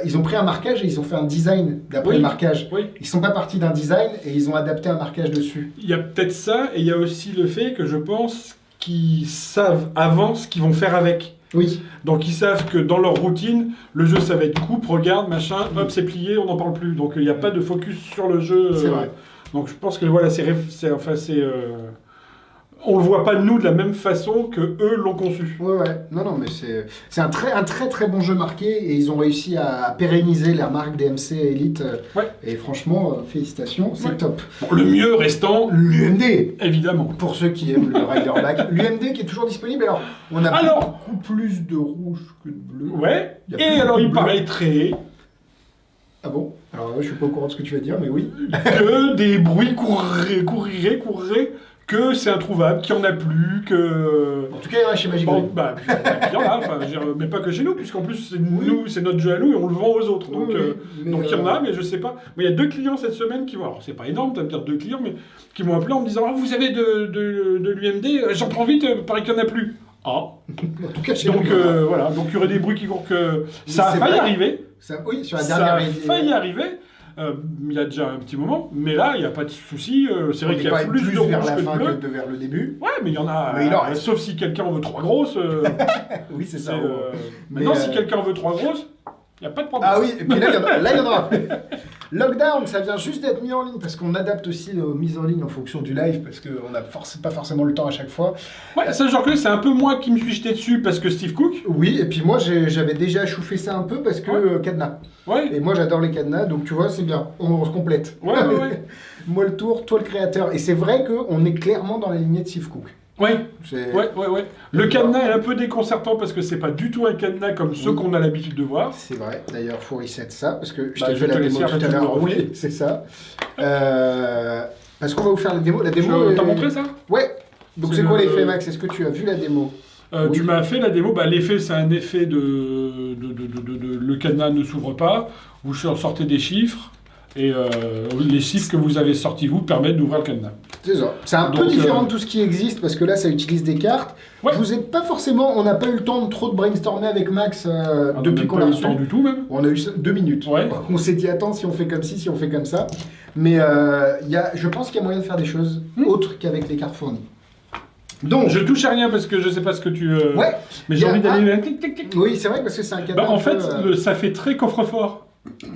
Ils ont pris un marquage et ils ont fait un design d'après le marquage. oui. Ils sont pas partis d'un design et ils ont adapté un marquage dessus. Il y a peut-être ça, et il y a aussi le fait que je pense qu'ils savent avant ce qu'ils vont faire avec. Oui. Donc ils savent que dans leur routine, le jeu ça va être coupe, regarde, machin, hop c'est plié, on n'en parle plus. Donc il n'y a pas de focus sur le jeu. C'est vrai. Donc je pense que voilà, on le voit pas nous de la même façon que eux l'ont conçu. Ouais. Non, mais c'est un très bon jeu marqué et ils ont réussi à pérenniser la marque DMC Elite. Ouais. Et franchement, félicitations, c'est top. Bon, le mieux restant, L'UMD, évidemment. pour ceux qui aiment le Riderback. L'UMD qui est toujours disponible. Alors, on a beaucoup plus de rouge que de bleu. Ouais. Il y a Et plus alors de il bleu. paraîtrait Ah bon? Alors là, je suis pas au courant de ce que tu vas dire, mais oui. que des bruits courraient, que c'est introuvable, qu'il n'y en a plus, que... En tout cas, il y en a chez Magic Bon, Dream. bah, puis il y en a, enfin, je veux dire, mais pas que chez nous, puisqu'en plus, c'est notre jeu à nous et on le vend aux autres. Donc, Mais, donc il y en a, mais je sais pas. Moi, il y a 2 clients cette semaine qui vont... Alors, c'est pas énorme, tu vas me dire 2 clients, mais qui m'ont appelé en me disant « Ah, vous avez de l'UMD, j'en prends vite, paraît qu'il n'y en a plus. » Ah. En tout cas, chez Donc, nous. voilà. Donc, il y aurait des bruits qui courent que... Ça a c'est failli vrai. arriver. Oui, sur la Ça dernière a failli arriver. Il y a déjà un petit moment, mais là, il n'y a pas de souci. C'est vrai qu'il y a plus de vers rouge la que de fin bleu. que vers le début. Ouais, mais il y en a. Mais il en reste. Sauf si quelqu'un en veut 3 grosses. Oui, c'est ça. Maintenant, Mais, si quelqu'un en veut 3 grosses, il n'y a pas de problème. Ah oui, et puis là, il y en aura. Lockdown, ça vient juste d'être mis en ligne parce qu'on adapte aussi nos mises en ligne en fonction du live parce qu'on n'a pas forcément le temps à chaque fois. Ouais, ça, genre que c'est un peu moi qui me suis jeté dessus parce que Steve Cook. Oui, et puis moi j'avais déjà chauffé ça un peu parce que cadenas. Ouais. Et moi j'adore les cadenas, donc tu vois, c'est bien, on se complète. Ouais. Moi le tour, toi le créateur. Et c'est vrai qu'on est clairement dans la lignée de Steve Cook. Ouais. C'est- Ouais. Le cadenas est un peu déconcertant parce que c'est pas du tout un cadenas comme ceux qu'on a l'habitude de voir. C'est vrai, d'ailleurs faut reset ça parce que je Bah, t'ai je fait vais la te démo laisser tout à arrêter de l'heure. le refaire. Oui, c'est ça. Parce qu'on va vous faire la démo. La démo T'as montré ça? Ouais. Donc C'est c'est quoi le- l'effet Max? Est-ce que tu as vu la démo? Oui. Tu m'as fait la démo. Bah, l'effet, c'est un effet le cadenas ne s'ouvre pas. Vous sortez des chiffres. Et les chiffres que vous avez sortis, vous, permettent d'ouvrir le cadenas. C'est ça. C'est un peu Donc, différent de tout ce qui existe parce que là, ça utilise des cartes. Ouais. Vous êtes pas forcément. On n'a pas eu le temps de trop de brainstormer avec Max depuis qu'on l'a eu le reçu. temps du tout, même. On a eu 2 minutes. Ouais. On s'est dit, attends, si on fait comme ci, si on fait comme ça. Mais je pense qu'il y a moyen de faire des choses autres qu'avec les cartes fournies. Donc, Je touche à rien parce que je sais pas ce que tu. ouais. Mais Il j'ai y a envie d'aller. Tic, tic, tic. Oui, c'est vrai parce que c'est un cadenas. Bah, en un fait, peu, ça fait très coffre-fort.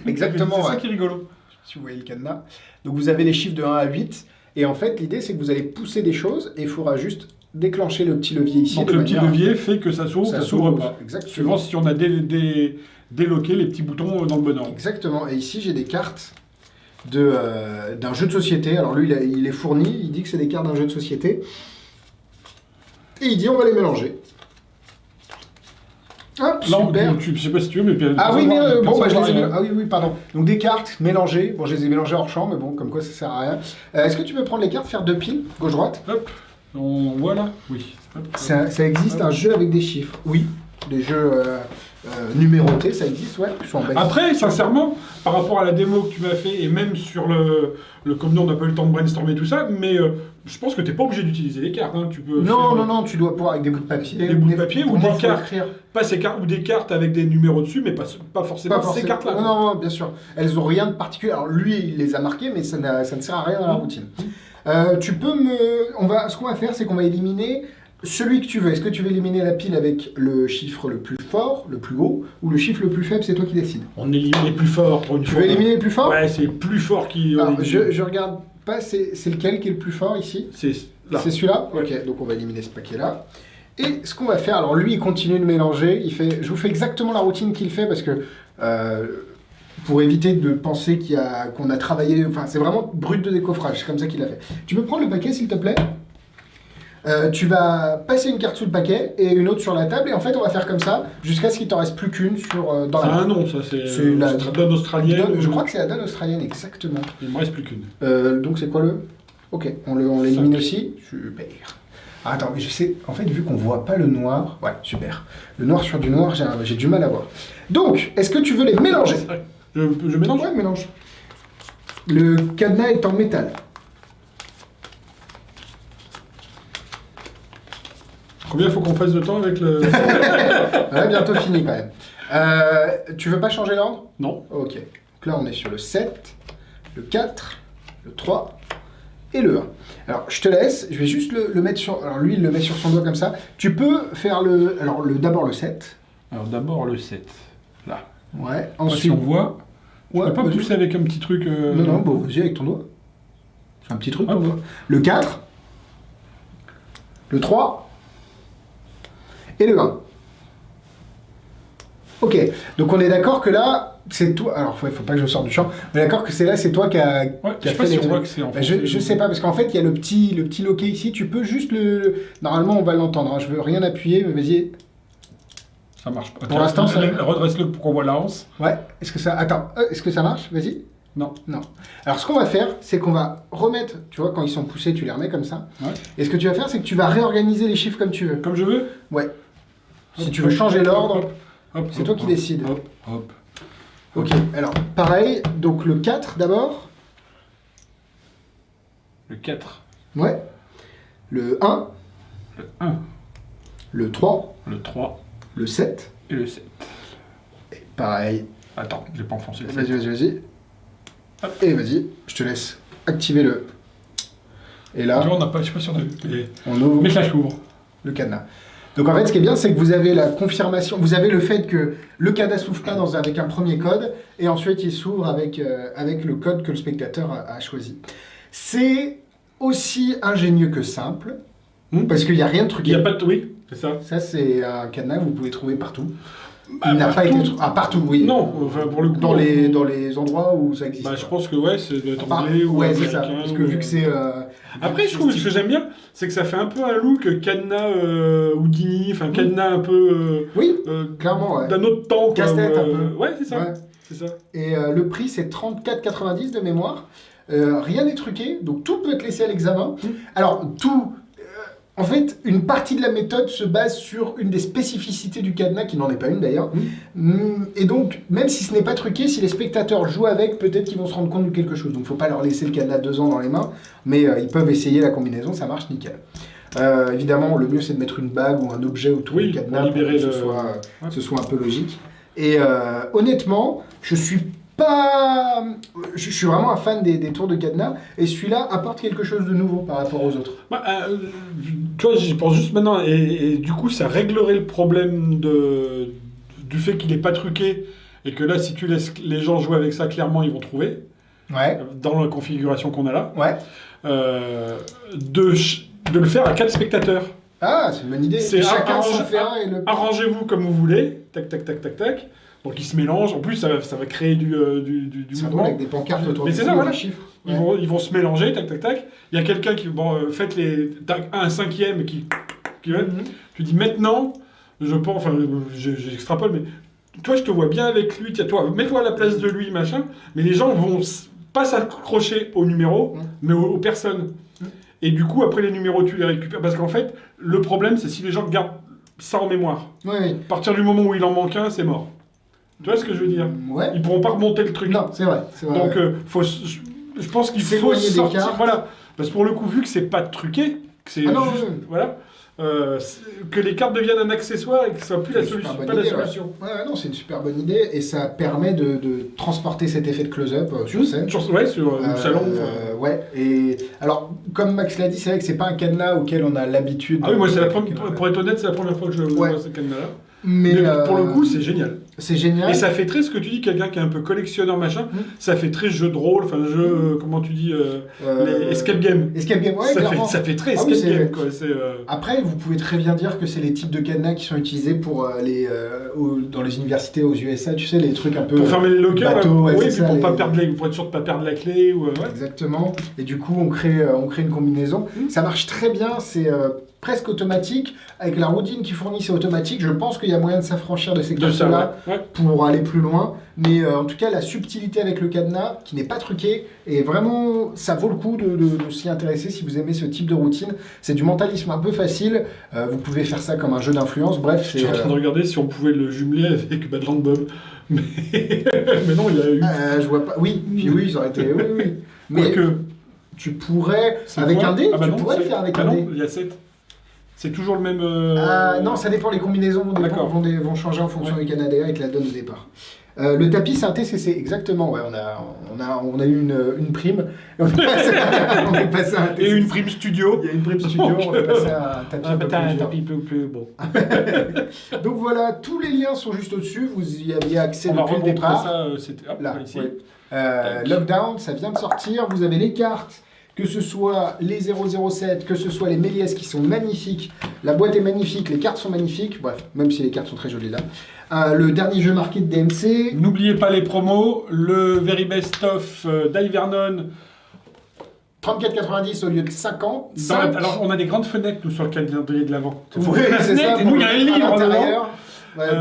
Exactement. C'est ça Ouais. qui est rigolo. Si vous voyez le cadenas. Donc vous avez les chiffres de 1 à 8. Et en fait, l'idée, c'est que vous allez pousser des choses et il faudra juste déclencher le petit levier ici. Donc de le petit manière- levier fait que ça s'ouvre ou ça s'ouvre pas. Exactement. Suivant si on a déloqué les petits boutons dans le bon ordre. Exactement. Et ici, j'ai des cartes d'un jeu de société. Alors lui, il est fourni. Il dit que c'est des cartes d'un jeu de société. Et il dit, on va les mélanger. Hop, Non, super. je sais pas si tu veux, mais Ah oui, mais bon, bah, je les ai rien. ah oui, pardon. Donc des cartes mélangées. Bon, je les ai mélangées hors champ, mais bon, comme quoi ça sert à rien. Est-ce que tu peux prendre les cartes, faire 2 piles, gauche-droite? Hop, voilà, oui. Hop, hop. Ça existe, un jeu avec des chiffres. Oui, des jeux numérotés, ça existe, ouais. Ils sont en basique. Après, sincèrement, par rapport à la démo que tu m'as fait, et même sur comme nous on n'a pas eu le temps de brainstormer tout ça, mais je pense que tu n'es pas obligé d'utiliser les cartes. Hein. Tu peux Non, tu dois pouvoir avec des bouts de papier. Des bouts de papier pour ou des moi, faut cartes. écrire. pas ces cartes ou des cartes avec des numéros dessus, mais pas forcément Pas ces forcément. cartes-là. Non, bien sûr. Elles ont rien de particulier. Alors lui, il les a marquées, mais ça ne sert à rien dans la routine. Tu peux ce qu'on va faire, c'est qu'on va éliminer celui que tu veux. Est-ce que tu veux éliminer la pile avec le chiffre le plus fort, le plus haut, ou le chiffre le plus faible? C'est toi qui décides. On élimine les plus forts pour une Tu fois. veux éliminer les plus forts? Ouais, c'est plus fort qui. Alors, je regarde pas, c'est lequel qui est le plus fort ici? C'est là. C'est celui-là? Ouais. Ok, donc on va éliminer ce paquet-là. Et ce qu'on va faire, alors lui il continue de mélanger, je vous fais exactement la routine qu'il fait parce que pour éviter de penser qu'on a travaillé, enfin c'est vraiment brut de décoffrage, c'est comme ça qu'il l'a fait. Tu peux prendre le paquet s'il te plaît? Tu vas passer une carte sous le paquet et une autre sur la table et en fait on va faire comme ça jusqu'à ce qu'il t'en reste plus qu'une dans la Ah main. non, ça c'est la donne australienne. Je crois que c'est la donne australienne, exactement. Il me reste plus qu'une. Donc c'est quoi le... Ok, on l'élimine 5. aussi. Super. Ah, attends, mais je sais, en fait, vu qu'on voit pas le noir... Ouais, super. Le noir sur du noir, j'ai du mal à voir. Donc, est-ce que tu veux les mélanger? Je mélange. Ouais, mélange. Le cadenas est en métal. Combien il faut qu'on fasse de temps avec le... Ouais, bientôt fini quand même. Tu veux pas changer l'ordre? Non. Ok. Donc là, on est sur le 7, le 4, le 3 et le 1. Alors, je te laisse, je vais juste le mettre sur... Alors, lui, il le met sur son doigt comme ça. Tu peux faire d'abord le 7. Alors d'abord le 7. Là. Ouais. Si Ensuite... on voit... Ouais, Tu peux pas vas-y. pousser avec un petit truc... Non, bon, vas-y avec ton doigt. C'est un petit truc, Hop. ton doigt. Le 4, le 3 et le 1. Ok, donc on est d'accord que là, c'est toi... Alors, faut pas que je sorte du champ. On est d'accord que c'est toi qui a, Ouais, qui je a sais pas fait si les on voit trucs. que c'est en Bah, je sais pas, parce qu'en fait, il y a le petit loquet ici. Tu peux juste Normalement, on va l'entendre. Hein. Je veux rien appuyer, mais vas-y. Ça marche pas. Pour l'instant, ça- Redresse-le pour qu'on voit la hanse. Ouais, est-ce que ça... Attends, est-ce que ça marche? Vas-y. Non. Non. Alors, ce qu'on va faire, c'est qu'on va remettre... Tu vois, quand ils sont poussés, tu les remets comme ça. Ouais. Et ce que tu vas faire, c'est que tu vas réorganiser les chiffres comme tu veux. Comme je veux. Ouais. Si Hop, tu veux hop, changer hop, l'ordre... hop, hop, c'est hop, toi qui hop, décides. Hop, hop. Ok, alors, pareil. Donc, le 4, d'abord. Le 4. Ouais. Le 1. Le 1. Le 3. Le 3. Le 7. Et le 7. Et pareil. Attends, j'ai pas enfoncé le 7. Vas-y. Et vas-y, je te laisse activer le... Et là, Tu vois, on n'a pas, je sais pas si on a vu. on ouvre Mais ça s'ouvre. le cadenas. Donc en fait, ce qui est bien, c'est que vous avez la confirmation, vous avez le fait que le cadenas s'ouvre pas avec un premier code, et ensuite il s'ouvre avec le code que le spectateur a choisi. C'est aussi ingénieux que simple, parce qu'il n'y a rien de Il truqué. n'y a pas de... Oui, c'est ça. Ça, c'est un cadenas que vous pouvez trouver partout. Bah, Il n'a pas partout. été... partout, oui. Non, enfin pour le coup... Dans les endroits où ça existe. Bah, je pense que ouais, c'est doit être Par- anglais ou ouais, c'est américain. ça. Parce que ou- vu que c'est... Après, je trouve ce que j'aime bien, c'est que ça fait un peu un look cadenas Houdini, enfin cadenas un peu Oui, clairement, ouais. d'un autre temps. Quoi, Casse-tête un peu. Ouais, c'est ça. Ouais. C'est ça. Et le prix, c'est 34,90 de mémoire. Rien n'est truqué, donc tout peut être laissé à l'examen. Alors, tout, En fait, une partie de la méthode se base sur une des spécificités du cadenas, qui n'en est pas une d'ailleurs. Et donc, même si ce n'est pas truqué, si les spectateurs jouent avec, peut-être qu'ils vont se rendre compte de quelque chose. Donc, il ne faut pas leur laisser le cadenas 2 ans dans les mains, mais ils peuvent essayer la combinaison, ça marche nickel. Évidemment, le mieux c'est de mettre une bague ou un objet autour du cadenas pour que ce soit un peu logique. Et honnêtement, je suis vraiment un fan des tours de cadenas, et celui-là apporte quelque chose de nouveau par rapport aux autres. Tu vois, j'y pense juste maintenant, et du coup, ça réglerait le problème du fait qu'il n'est pas truqué, et que là, si tu laisses les gens jouer avec ça, clairement, ils vont trouver, dans la configuration qu'on a là, de le faire à 4 spectateurs. Ah, c'est une bonne idée. Chacun s'en fait un et le... Arrangez-vous comme vous voulez, tac, tac, tac, tac, tac. Donc ils se mélangent. En plus, ça va créer du mouvement. Avec des pancartes autour des chiffres. Ils vont se mélanger, tac, tac, tac. Il y a quelqu'un qui, faites un cinquième qui tu dis maintenant, je pense, enfin, j'extrapole, mais toi, je te vois bien avec lui. Tiens, toi, mets-toi à la place de lui, machin. Mais les gens vont pas s'accrocher au numéro, mais aux personnes. Et du coup, après les numéros, tu les récupères. Parce qu'en fait, le problème, c'est si les gens gardent ça en mémoire. À partir du moment où il en manque un, c'est mort. Tu vois ce que je veux dire? Ils pourront pas remonter le truc. Non, c'est vrai. Donc, je pense qu'il faut sortir. Voilà. Parce que pour le coup, vu que c'est pas truqué, que c'est voilà, que les cartes deviennent un accessoire et que ce soit plus la solution, pas la solution. Non, c'est une super bonne idée, et ça permet de transporter cet effet de close-up sur scène. Sur le salon. Et alors, comme Max l'a dit, c'est vrai que c'est pas un cadenas auquel on a l'habitude. Ah oui, moi, pour être honnête, c'est la première fois que je vois ce cadenas-là. Mais pour le coup, c'est génial. C'est génial. Et ça fait très ce que tu dis, quelqu'un qui est un peu collectionneur, machin, ça fait très jeu de rôle, enfin jeu, comment tu dis, les escape game. Escape game, ça fait très escape game, quoi. Après, vous pouvez très bien dire que c'est les types de cadenas qui sont utilisés pour dans les universités aux USA, tu sais, les trucs un peu... Pour fermer les lockers, bateaux, oui, puis pour être sûr de pas perdre la clé. Exactement. Et du coup, on crée une combinaison. Ça marche très bien, c'est... presque automatique, avec la routine qui fournit, c'est automatique. Je pense qu'il y a moyen de s'affranchir de ces cartes-là pour aller plus loin. Mais en tout cas, la subtilité avec le cadenas, qui n'est pas truqué, et vraiment, ça vaut le coup de s'y intéresser si vous aimez ce type de routine. C'est du mentalisme un peu facile. Vous pouvez faire ça comme un jeu d'influence. Bref, je suis en train de regarder si on pouvait le jumeler avec Badland Bob. Mais non, il y a eu... je vois pas... Oui, ils auraient été... Oui. Mais tu pourrais... Avec un dé, tu pourrais le faire avec un dé. Il y a 7. C'est toujours le même... Non, ça dépend, les combinaisons vont changer en fonction du Canada et de la donne au départ. Le tapis, c'est un TCC, exactement. On a eu une prime. On est passé à un TCC. Et une prime studio. Il y a une prime studio, on est passé à un tapis plus bon. Donc voilà, tous les liens sont juste au-dessus. Vous y aviez accès depuis le départ. Ça, c'était là, ici. Lockdown, ça vient de sortir. Vous avez les cartes. Que ce soit les 007, que ce soit les Méliès qui sont magnifiques, la boîte est magnifique, les cartes sont magnifiques, bref, même si les cartes sont très jolies là. Le dernier jeu marqué de DMC. N'oubliez pas les promos, le Very Best of d'Ivernon. 34,90 au lieu de 50. Alors on a des grandes fenêtres nous sur le calendrier de l'avant. Oui, c'est ça. Et nous il y a un livre dedans.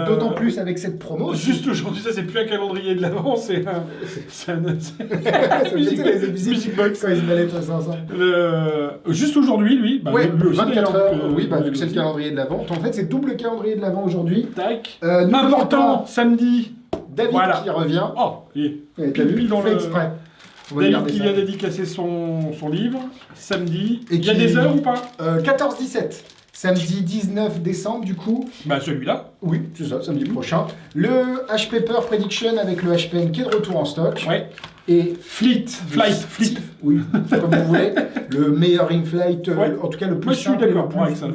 D'autant plus avec cette promo. Juste aujourd'hui, ça c'est plus un calendrier de l'avant, c'est un music box quand ils se mêlent tous ensemble. Juste aujourd'hui, lui, 24 heures, vu que c'est le calendrier de l'avant. En fait, c'est double calendrier de l'avant aujourd'hui. Tac. Important, samedi. David qui revient. Oh, pile dans le exprès. David qui vient dédicacer son livre, samedi. Il y a des heures ou pas 14-17. Samedi 19 décembre, du coup. Celui-là. Oui, c'est ça, samedi prochain. Le H-Paper Prediction avec le HPN qui est de retour en stock. Et Flight. Oui, comme vous voulez. Le meilleur ring flight, en tout cas le plus Moi, je suis d'accord avec ça.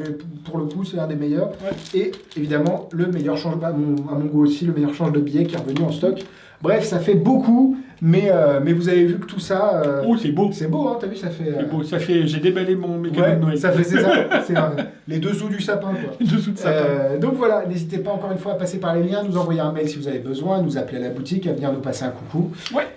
Pour le coup, c'est un des meilleurs. Et évidemment, le meilleur change, à mon goût aussi, le meilleur change de billet qui est revenu en stock. Bref, ça fait beaucoup, mais vous avez vu que tout ça... c'est beau. C'est beau, hein, t'as vu, ça fait... C'est beau, ça fait... J'ai déballé mon mécanisme de Noël. Ça fait, c'est ça. Les dessous du sapin, quoi. Les dessous de sapin. Donc voilà, n'hésitez pas encore une fois à passer par les liens, nous envoyer un mail si vous avez besoin, nous appeler à la boutique, à venir nous passer un coucou.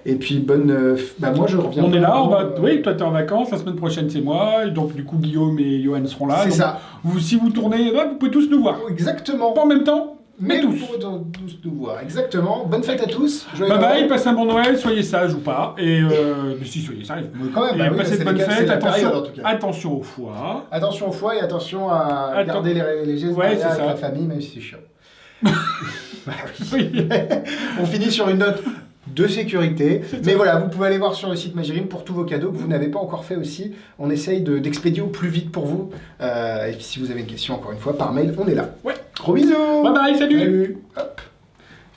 Et puis, moi, je reviens. On est là, oui, toi, t'es en vacances, la semaine prochaine, c'est moi, et donc, du coup, Guillaume et Johan seront là. C'est ça. Si vous tournez, vous pouvez tous nous voir. Exactement. Pas en même temps. mais tous. vous pourrez tous nous voir. Exactement. Bonne fête à tous. Joyeux Bye bye, Noël. passez un bon Noël, soyez sages ou pas. Et mais si, soyez sages. Mais quand même, Et bah oui, passez c'est de bonnes les gars, c'est fêtes, la période, en attention, tout cas. attention au foie. Attention au foie et attention à Attends. garder les gestes Ouais, barrières c'est avec ça. la famille, même si c'est chiant. Bah oui. Oui. On finit sur une note de sécurité. Mais voilà, vous pouvez aller voir sur le site Magirine pour tous vos cadeaux que vous n'avez pas encore fait aussi. On essaye d'expédier au plus vite pour vous. Et puis si vous avez une question, encore une fois, par mail, on est là. Ouais. Gros bisous. Bye bye, salut. Salut. Hop.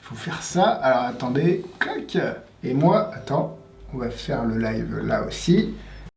Il faut faire ça. Alors attendez. Clac. Et moi, attends, on va faire le live là aussi.